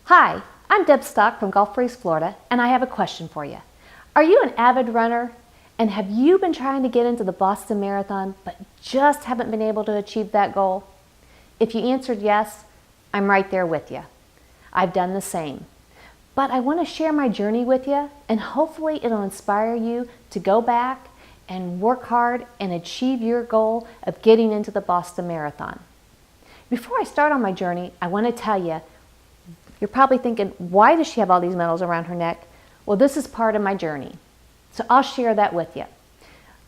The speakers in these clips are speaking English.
Hi, I'm Deb Stock from Gulf Breeze, Florida, and I have a question for you. Are you an avid runner, and have you been trying to get into the Boston Marathon but just haven't been able to achieve that goal? If you answered yes, I'm right there with you. I've done the same. But I want to share my journey with you, and hopefully it'll inspire you to go back and work hard and achieve your goal of getting into the Boston Marathon. Before I start on my journey, I want to tell you, you're probably thinking, why does she have all these medals around her neck? Well, this is part of my journey. So I'll share that with you.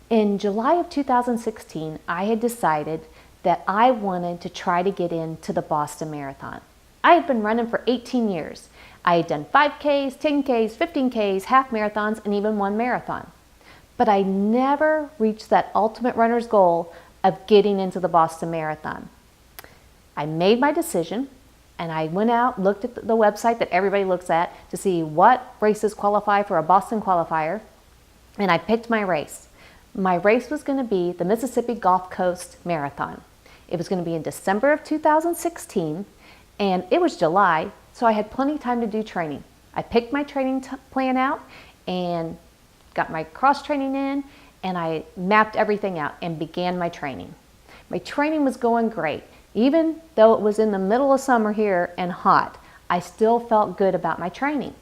In July of 2016, I had decided that I wanted to try to get into the Boston Marathon. I had been running for 18 years. I had done 5Ks, 10Ks, 15Ks, half marathons, and even one marathon. But I never reached that ultimate runner's goal of getting into the Boston Marathon. I made my decision, and I went out, looked at the website that everybody looks at to see what races qualify for a Boston qualifier, and I picked my race. My race was going to be the Mississippi Gulf Coast Marathon. It was going to be in December of 2016, and it was July, so I had plenty of time to do training. I picked my training plan out and got my cross training in, and I mapped everything out and began my training. My training was going great. Even though it was in the middle of summer here and hot, I still felt good about my training.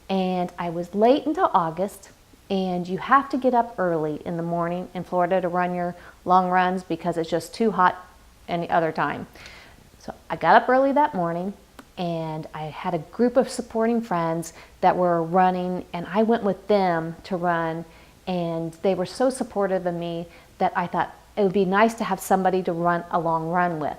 And I was late until August, and you have to get up early in the morning in Florida to run your long runs because it's just too hot any other time. So I got up early that morning, and I had a group of supporting friends that were running, and I went with them to run, and they were so supportive of me that I thought it would be nice to have somebody to run a long run with.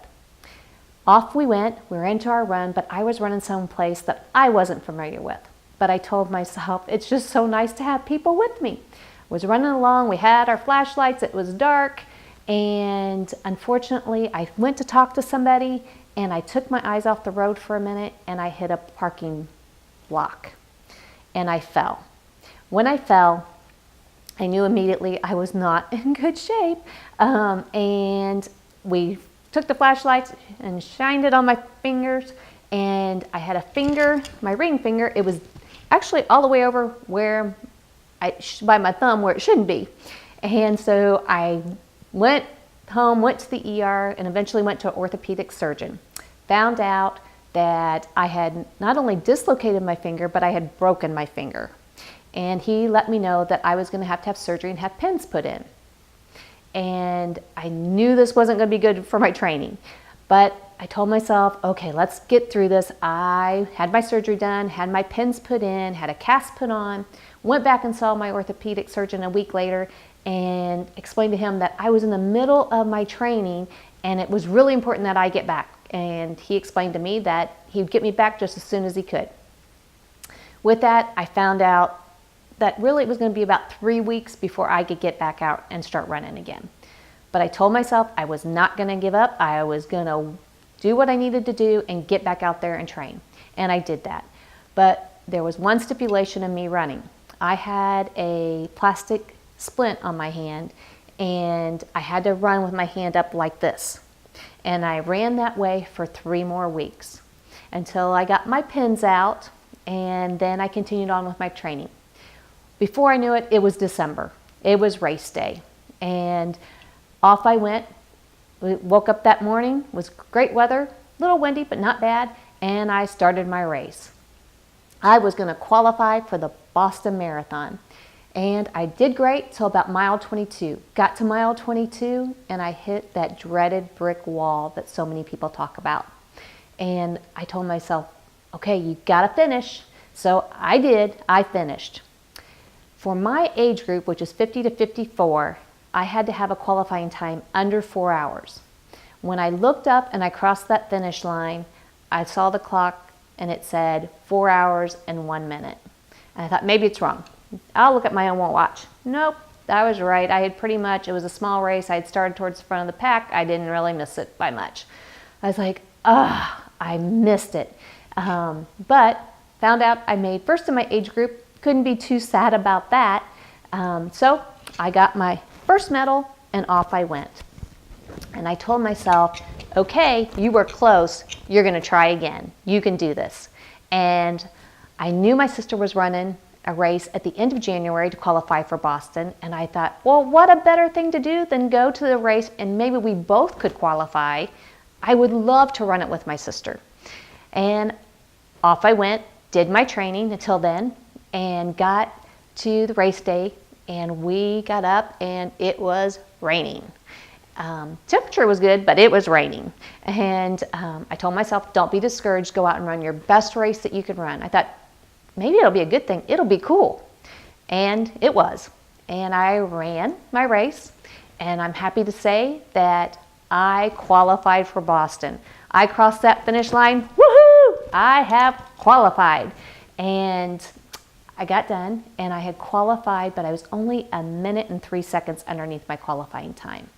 Off we went, we were into our run, but I was running someplace that I wasn't familiar with. But I told myself, it's just so nice to have people with me. I was running along, we had our flashlights, it was dark, and unfortunately I went to talk to somebody, and I took my eyes off the road for a minute, and I hit a parking block, and I fell. When I fell, I knew immediately I was not in good shape, and we took the flashlights and shined it on my fingers, and I had a finger, my ring finger, it was actually all the way over where by my thumb where it shouldn't be. And so I went home, went to the ER, and eventually went to an orthopedic surgeon. Found out that I had not only dislocated my finger, but I had broken my finger. And he let me know that I was going to have surgery and have pins put in. And I knew this wasn't going to be good for my training. But I told myself, okay, let's get through this. I had my surgery done, had my pins put in, had a cast put on, went back and saw my orthopedic surgeon a week later and explained to him that I was in the middle of my training and it was really important that I get back. And he explained to me that he would get me back just as soon as he could. With that, I found out that really it was going to be about 3 weeks before I could get back out and start running again. But I told myself I was not going to give up. I was going to do what I needed to do and get back out there and train. And I did that. But there was one stipulation in me running. I had a plastic splint on my hand, and I had to run with my hand up like this. And I ran that way for 3 more weeks until I got my pins out, and then I continued on with my training. Before I knew it, it was December. It was race day. And off I went. We woke up that morning, it was great weather, a little windy, but not bad, and I started my race. I was going to qualify for the Boston Marathon. And I did great till about mile 22. Got to mile 22, and I hit that dreaded brick wall that so many people talk about. And I told myself, okay, you got to finish. So I did. I finished. For my age group, which is 50 to 54, I had to have a qualifying time under 4 hours. When I looked up and I crossed that finish line, I saw the clock and it said 4 hours and 1 minute. And I thought, maybe it's wrong. I'll look at my own watch. Nope, I was right. I had pretty much, it was a small race. I had started towards the front of the pack. I didn't really miss it by much. I was like, I missed it. But found out I made first in my age group. Couldn't be too sad about that. So I got my first medal and off I went. And I told myself, okay, you were close. You're going to try again. You can do this. And I knew my sister was running a race at the end of January to qualify for Boston. And I thought, well, what a better thing to do than go to the race and maybe we both could qualify. I would love to run it with my sister. And off I went, did my training until then, and got to the race day, and we got up and it was raining. Temperature was good, but it was raining. And I told myself, don't be discouraged, go out and run your best race that you can run. I thought, maybe it'll be a good thing, it'll be cool. And it was. And I ran my race, and I'm happy to say that I qualified for Boston. I crossed that finish line, woohoo! I have qualified. And I got done, and I had qualified, but I was only 1 minute and 3 seconds underneath my qualifying time.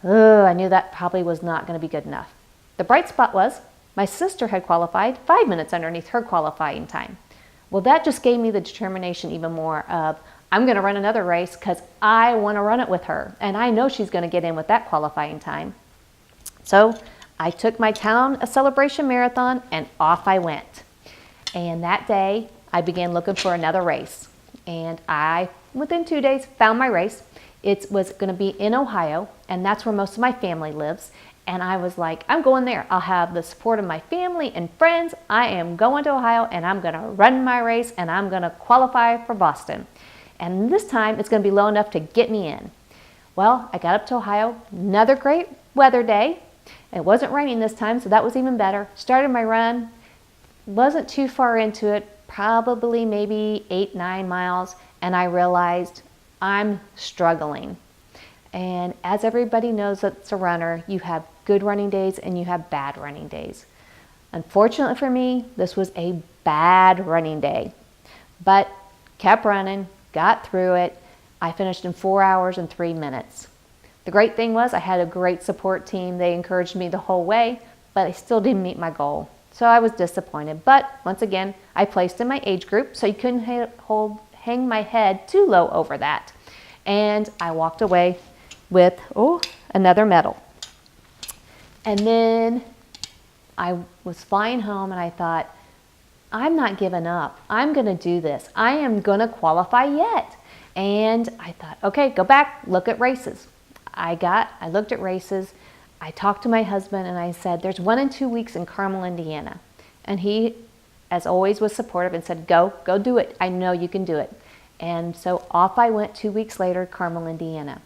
I knew that probably was not going to be good enough. The bright spot was my sister had qualified 5 minutes underneath her qualifying time. Well, that just gave me the determination even more of, I'm going to run another race because I want to run it with her, and I know she's going to get in with that qualifying time. So I took my town a celebration marathon, and off I went. And that day, I began looking for another race. And I, within 2 days, found my race. It was going to be in Ohio, and that's where most of my family lives. And I was like, I'm going there. I'll have the support of my family and friends. I am going to Ohio, and I'm going to run my race, and I'm going to qualify for Boston. And this time, it's going to be low enough to get me in. Well, I got up to Ohio, another great weather day. It wasn't raining this time, so that was even better. Started my run, wasn't too far into it, probably maybe 8-9 miles, and I realized I'm struggling. And as everybody knows that's a runner, you have good running days and you have bad running days. Unfortunately for me, this was a bad running day, but kept running, got through it. I finished in 4 hours and 3 minutes. The great thing was I had a great support team. They encouraged me the whole way, but I still didn't meet my goal. So I was disappointed. But once again, I placed in my age group, so you couldn't hang my head too low over that. And I walked away with, another medal. And then I was flying home and I thought, I'm not giving up. I'm going to do this. I am going to qualify yet. And I thought, okay, go back, look at races. I looked at races. I talked to my husband and I said, there's 1 in 2 weeks in Carmel, Indiana. And he, as always, was supportive and said, go do it. I know you can do it. And so off I went 2 weeks later, Carmel, Indiana.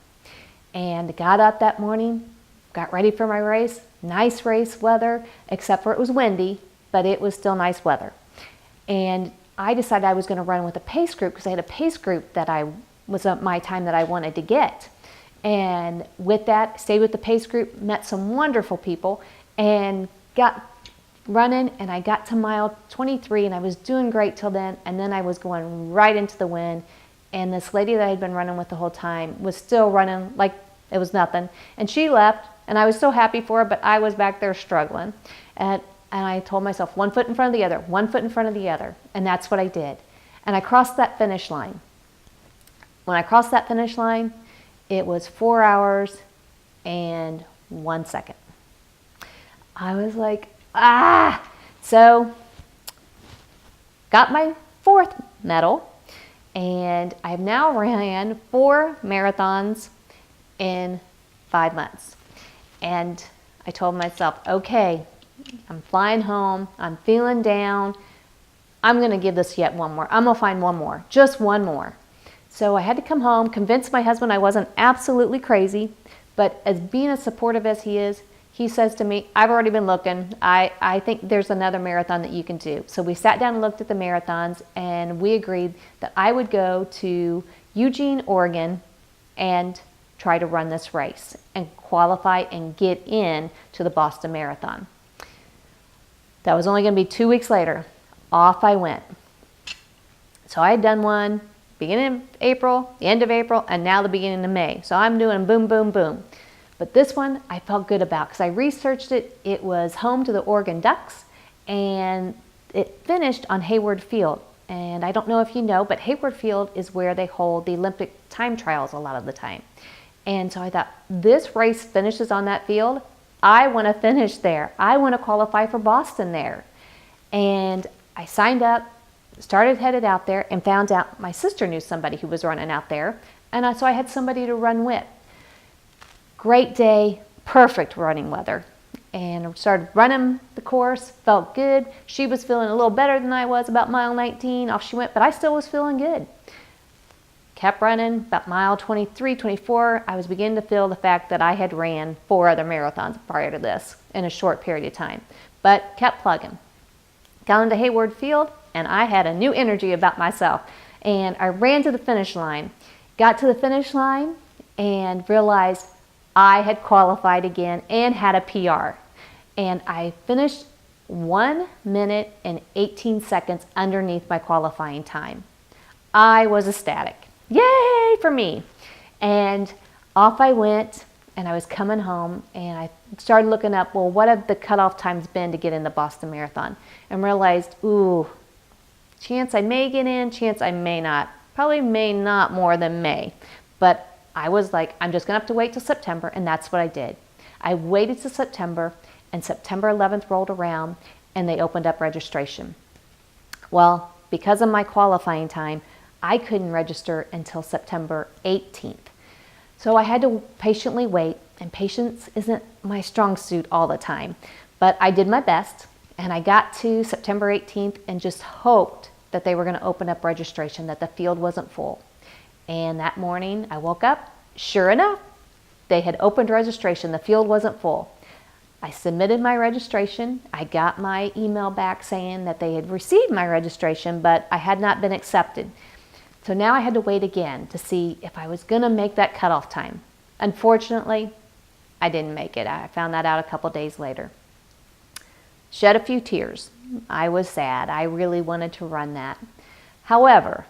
And got up that morning, got ready for my race. Nice race weather, except for it was windy, but it was still nice weather. And I decided I was going to run with a pace group because I had a pace group that was my time that I wanted to get. And with that, stayed with the pace group, met some wonderful people, and got running, and I got to mile 23, and I was doing great till then, and then I was going right into the wind, and this lady that I had been running with the whole time was still running like it was nothing, and she left, and I was so happy for her, but I was back there struggling, and I told myself, 1 foot in front of the other, 1 foot in front of the other, and that's what I did, and I crossed that finish line. When I crossed that finish line, it was 4 hours and 1 second. I was like, So, got my 4th medal, and I've now ran 4 marathons in 5 months. And I told myself, okay, I'm flying home, I'm feeling down, I'm going to give this yet one more. I'm going to find one more, just one more. So I had to come home, convince my husband I wasn't absolutely crazy, but as being as supportive as he is, he says to me, I've already been looking. I think there's another marathon that you can do. So we sat down and looked at the marathons, and we agreed that I would go to Eugene, Oregon, and try to run this race and qualify and get in to the Boston Marathon. That was only going to be 2 weeks later. Off I went. So I had done one beginning of April, the end of April, and now the beginning of May. So I'm doing boom, boom, boom. But this one I felt good about because I researched it. It was home to the Oregon Ducks, and it finished on Hayward Field. And I don't know if you know, but Hayward Field is where they hold the Olympic time trials a lot of the time. And so I thought, this race finishes on that field. I want to finish there. I want to qualify for Boston there. And I signed up, started headed out there, and found out my sister knew somebody who was running out there, and so I had somebody to run with. Great day, perfect running weather, and started running the course, felt good. She was feeling a little better than I was about mile 19, off she went, but I still was feeling good. Kept running, about mile 23, 24, I was beginning to feel the fact that I had ran 4 other marathons prior to this in a short period of time, but kept plugging. Got into Hayward Field, and I had a new energy about myself, and I ran to the finish line. Got to the finish line and realized I had qualified again and had a PR, and I finished 1 minute and 18 seconds underneath my qualifying time. I was ecstatic. Yay for me. And off I went, and I was coming home, and I started looking up, well, what have the cutoff times been to get in the Boston Marathon? And realized, ooh, chance I may get in, chance I may not. Probably may not more than may. But I was like, I'm just going to have to wait till September, and that's what I did. I waited till September, and September 11th rolled around, and they opened up registration. Well, because of my qualifying time, I couldn't register until September 18th. So I had to patiently wait, and patience isn't my strong suit all the time. But I did my best, and I got to September 18th and just hoped that they were going to open up registration, that the field wasn't full. And that morning I woke up, sure enough, they had opened registration, the field wasn't full. I submitted my registration. I got my email back saying that they had received my registration, but I had not been accepted. So now I had to wait again to see if I was going to make that cutoff time. Unfortunately, I didn't make it. I found that out a couple days later. Shed a few tears. I was sad. I really wanted to run that. However,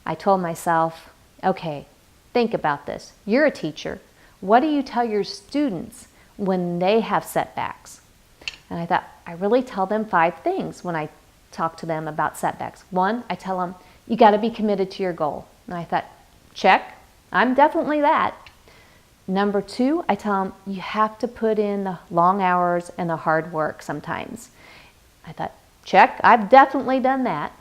I told myself, okay, think about this. You're a teacher. What do you tell your students when they have setbacks? And I thought, I really tell them 5 things when I talk to them about setbacks. 1, I tell them, you got to be committed to your goal. And I thought, check, I'm definitely that. Number 2, I tell them, you have to put in the long hours and the hard work sometimes. I thought, check, I've definitely done that.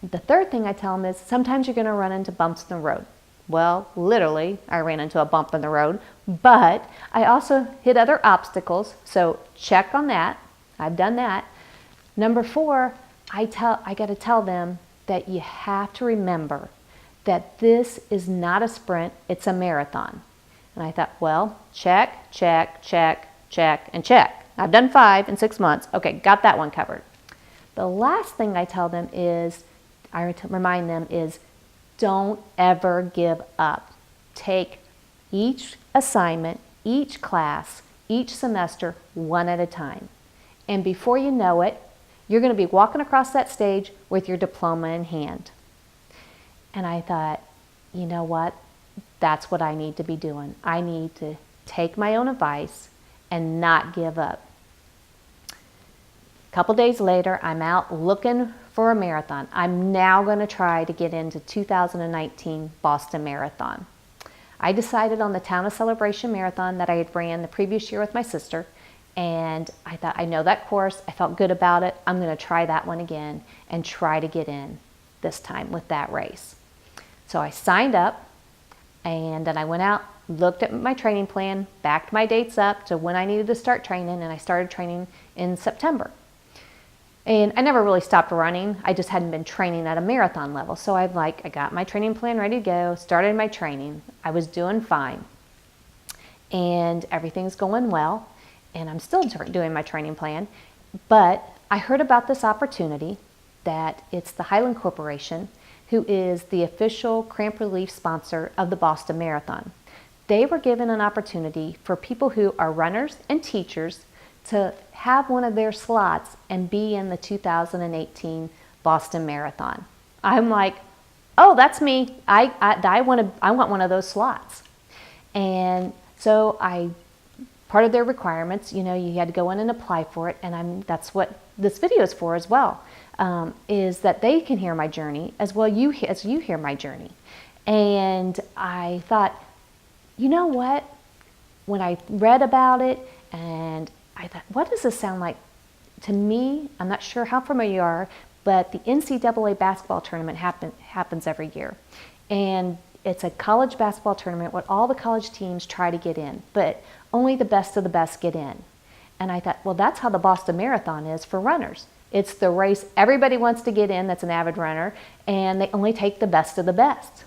The 3rd thing I tell them is, sometimes you're going to run into bumps in the road. Well, literally, I ran into a bump in the road, but I also hit other obstacles, so check on that. I've done that. Number 4, I got to tell them that you have to remember that this is not a sprint, it's a marathon. And I thought, well, check, check, check, check, and check. I've done 5 in 6 months. Okay, got that one covered. The last thing I tell them is, I remind them is, don't ever give up. Take each assignment, each class, each semester, one at a time. And before you know it, you're going to be walking across that stage with your diploma in hand. And I thought, you know what? That's what I need to be doing. I need to take my own advice and not give up. A couple days later, I'm out looking for a marathon. I'm now going to try to get into 2019 Boston Marathon. I decided on the Town of Celebration Marathon that I had ran the previous year with my sister, and I thought, I know that course, I felt good about it, I'm going to try that one again and try to get in this time with that race. So I signed up, and then I went out, looked at my training plan, backed my dates up to when I needed to start training, and I started training in September. And I never really stopped running. I just hadn't been training at a marathon level. So I got my training plan ready to go, started my training. I was doing fine. And everything's going well. And I'm still doing my training plan. But I heard about this opportunity that it's the Highland Corporation, who is the official cramp relief sponsor of the Boston Marathon. They were given an opportunity for people who are runners and teachers to have one of their slots and be in the 2018 Boston Marathon. I'm like, oh, that's me. I want one of those slots. And so part of their requirements, you had to go in and apply for it, and that's what this video is for as well, is that they can hear my journey as well as you hear my journey. And I thought, you know what? When I read about it, and I thought, what does this sound like to me, I'm not sure how familiar you are, but the NCAA basketball tournament happens every year. And it's a college basketball tournament where all the college teams try to get in, but only the best of the best get in. And I thought, well, that's how the Boston Marathon is for runners. It's the race everybody wants to get in that's an avid runner, and they only take the best of the best.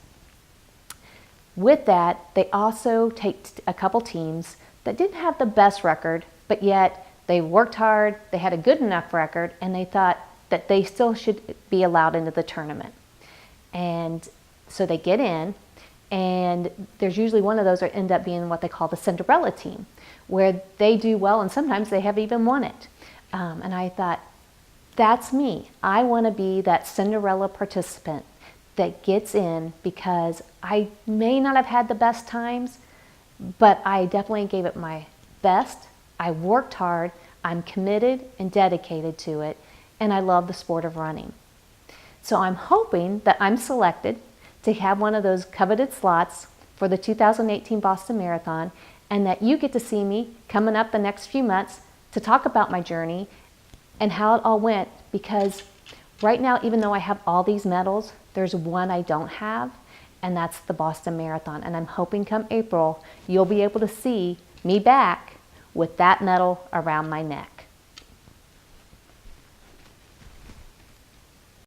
With that, they also take a couple teams that didn't have the best record, but yet they worked hard, they had a good enough record, and they thought that they still should be allowed into the tournament. And so they get in, and there's usually one of those that end up being what they call the Cinderella team, where they do well, and sometimes they have even won it. And I thought, that's me. I want to be that Cinderella participant that gets in because I may not have had the best times, but I definitely gave it my best. I worked hard, I'm committed and dedicated to it, and I love the sport of running. So I'm hoping that I'm selected to have one of those coveted slots for the 2018 Boston Marathon, and that you get to see me coming up the next few months to talk about my journey and how it all went, because right now, even though I have all these medals, there's one I don't have, and that's the Boston Marathon. And I'm hoping come April, you'll be able to see me back with that medal around my neck.